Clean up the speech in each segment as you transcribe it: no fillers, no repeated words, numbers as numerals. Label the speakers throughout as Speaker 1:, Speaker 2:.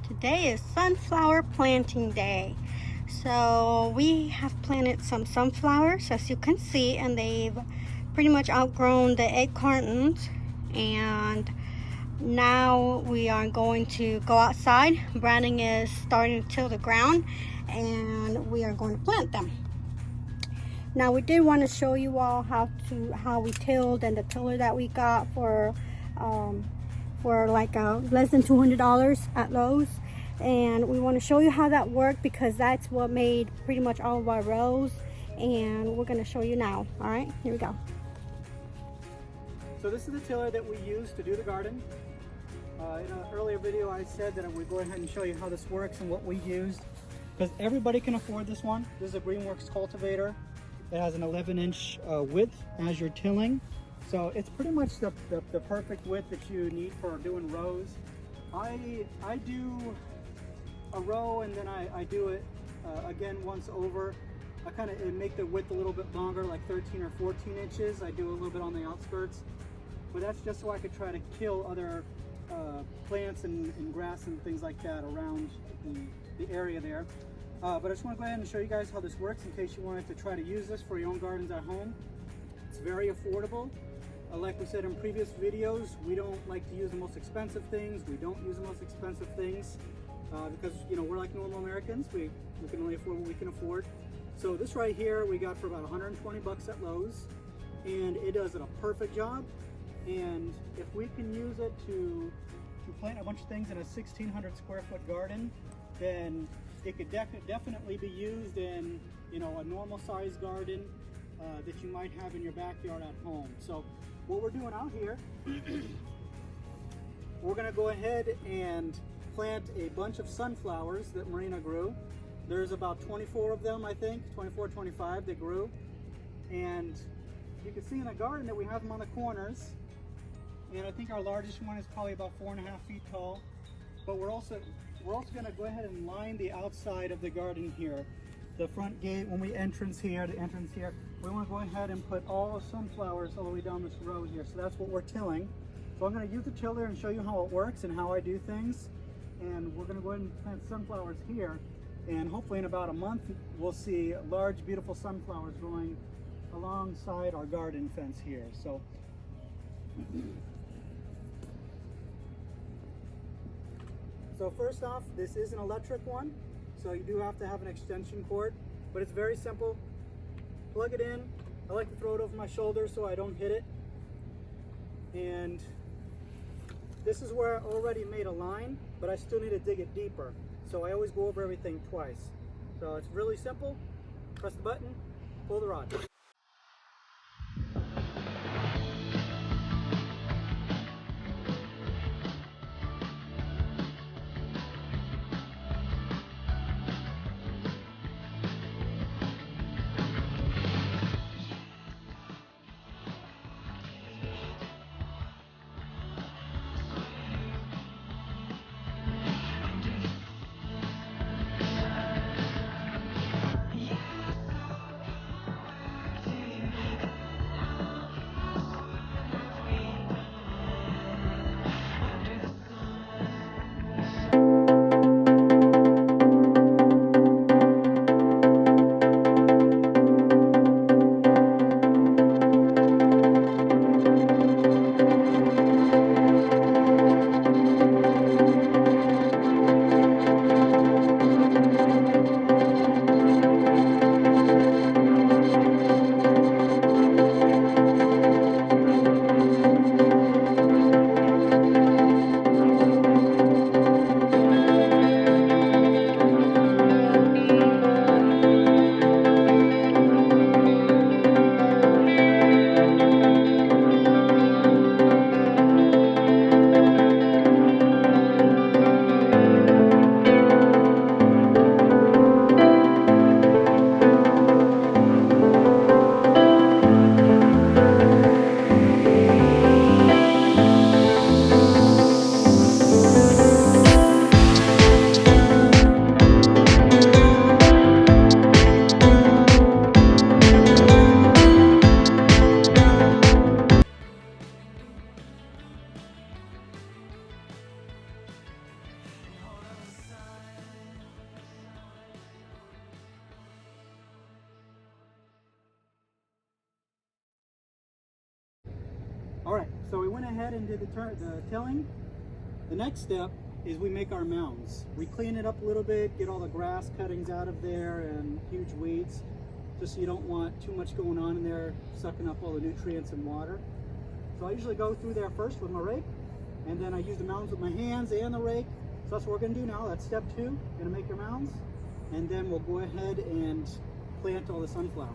Speaker 1: Today is sunflower planting day. So we have planted some sunflowers, as you can see, and they've pretty much outgrown the egg cartons. And now we are going to go outside. Brandon is starting to till the ground and we are going to plant them. Now we did want to show you all how we tilled, and the tiller that we got for like less than $200 at Lowe's. And we want to show you how that worked, because that's what made pretty much all of our rows, and we're going to show you now. All right, here we go.
Speaker 2: So this is the tiller that we use to do the garden. In an earlier video I said that I would go ahead and show you how this works and what we used, because everybody can afford this one. This is a Greenworks Cultivator. It has an 11-inch width as you're tilling. So it's pretty much the perfect width that you need for doing rows. I do a row and then I do it again once over. I kind of make the width a little bit longer, like 13 or 14 inches. I do a little bit on the outskirts, but that's just so I could try to kill other plants and grass and things like that around the area there. But I just want to go ahead and show you guys how this works in case you wanted to try to use this for your own gardens at home. It's very affordable. Like we said in previous videos, we don't like to use the most expensive things. We don't use the most expensive things because, you know, we're like normal Americans. We can only afford what we can afford. So this right here we got for about 120 bucks at Lowe's, and it does a perfect job. And if we can use it to plant a bunch of things in a 1,600 square foot garden, then it could definitely be used in, you know, a normal sized garden that you might have in your backyard at home. So what we're doing out here, we're going to go ahead and plant a bunch of sunflowers that Marina grew. There's about 24 of them, I think, 24, 25 that grew. And you can see in the garden that we have them on the corners. And I think our largest one is probably about 4.5 feet tall. But we're also going to go ahead and line the outside of the garden here. The front gate, when we entrance here, the entrance here, we want to go ahead and put all sunflowers all the way down this road here. So that's what we're tilling. So I'm going to use the tiller and show you how it works and how I do things. And we're going to go ahead and plant sunflowers here. And hopefully in about a month, we'll see large, beautiful sunflowers growing alongside our garden fence here. So first off, this is an electric one. So you do have to have an extension cord, but it's very simple. Plug it in. I like to throw it over my shoulder so I don't hit it. And this is where I already made a line, but I still need to dig it deeper. So I always go over everything twice. So it's really simple. Press the button, pull the rod. So we went ahead and did the tilling. The next step is we make our mounds. We clean it up a little bit, get all the grass cuttings out of there and huge weeds, just so you don't want too much going on in there, sucking up all the nutrients and water. So I usually go through there first with my rake, and then I use the mounds with my hands and the rake. So that's what we're gonna do now. That's step 2, gonna make your mounds, and then we'll go ahead and plant all the sunflowers.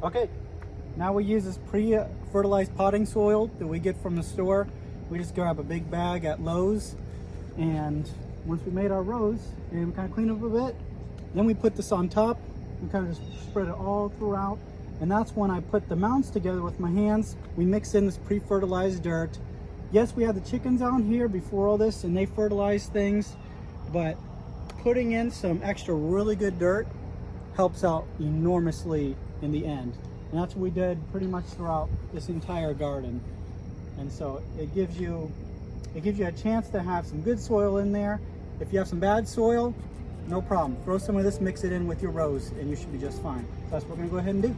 Speaker 2: Okay, now we use this pre-fertilized potting soil that we get from the store. We just grab a big bag at Lowe's, and once we made our rows and we kind of clean up a bit, then we put this on top. We kind of just spread it all throughout, and that's when I put the mounds together with my hands. We mix in this pre-fertilized dirt. Yes, we had the chickens out here before all this, and they fertilize things, but putting in some extra really good dirt helps out enormously in the end. And that's what we did pretty much throughout this entire garden. And so it gives you a chance to have some good soil in there. If you have some bad soil, no problem. Throw some of this, mix it in with your rows, and you should be just fine. So that's what we're gonna go ahead and do.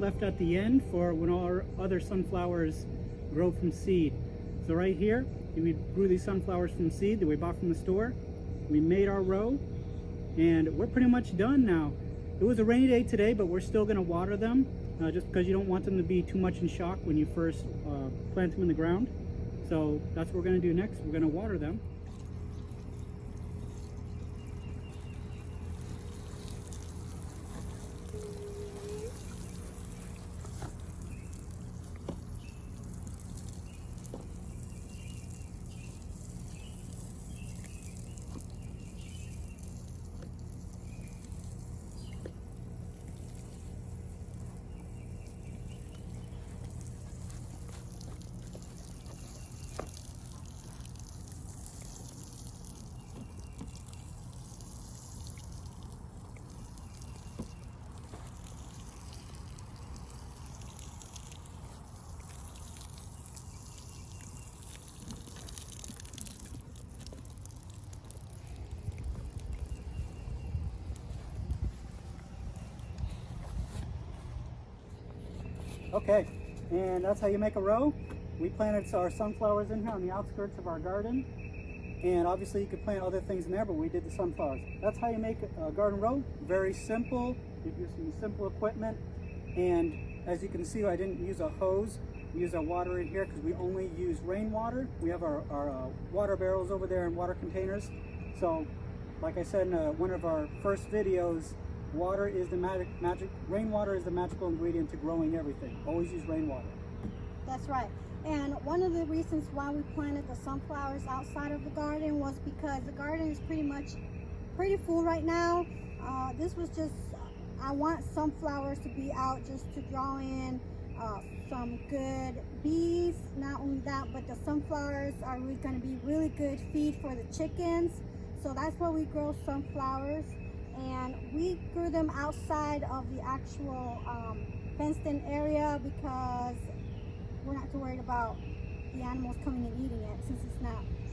Speaker 2: left at the end for when our other sunflowers grow from seed. So right here, we grew these sunflowers from seed that we bought from the store. We made our row, and we're pretty much done now. It was a rainy day today, but we're still going to water them, just because you don't want them to be too much in shock when you first plant them in the ground. So that's what we're going to do next. We're going to water them. Okay, and that's how you make a row. We planted our sunflowers in here on the outskirts of our garden, and obviously you could plant other things in there, but we did the sunflowers. That's how you make a garden row. Very simple. You use some simple equipment, and as you can see, I didn't use a hose. We use our water in here because we only use rainwater. We have our water barrels over there and water containers. So, like I said in one of our first videos, water is the rainwater is the magical ingredient to growing everything. Always use rainwater.
Speaker 1: That's right. And one of the reasons why we planted the sunflowers outside of the garden was because the garden is pretty full right now. This was just, I want sunflowers to be out just to draw in some good bees. Not only that, but the sunflowers are really going to be really good feed for the chickens. So that's why we grow sunflowers. And we grew them outside of the actual fenced-in area because we're not too worried about the animals coming and eating it, since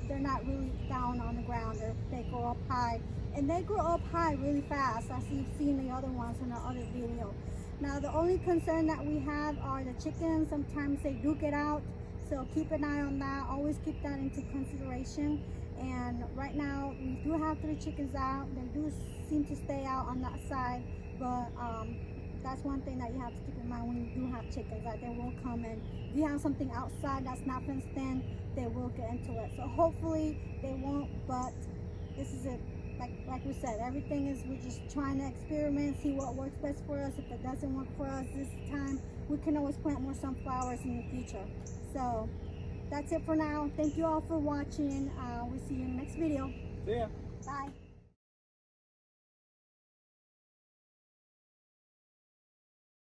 Speaker 1: they're not really down on the ground. They grow up high, and they grow up high really fast, as you've seen the other ones in our other video. Now, the only concern that we have are the chickens. Sometimes they do get out, so keep an eye on that. Always keep that into consideration. And right now we do have 3 chickens out. They do seem to stay out on that side, but that's one thing that you have to keep in mind when you do have chickens, that they will come in. If you have something outside that's not fenced in, they will get into it. So hopefully they won't, but this is it. Like we said, everything is, we're just trying to experiment, see what works best for us. If it doesn't work for us this time, we can always plant more sunflowers in the future. So that's it for now. Thank you all for watching. We'll see you in the next video.
Speaker 2: See ya.
Speaker 1: Bye.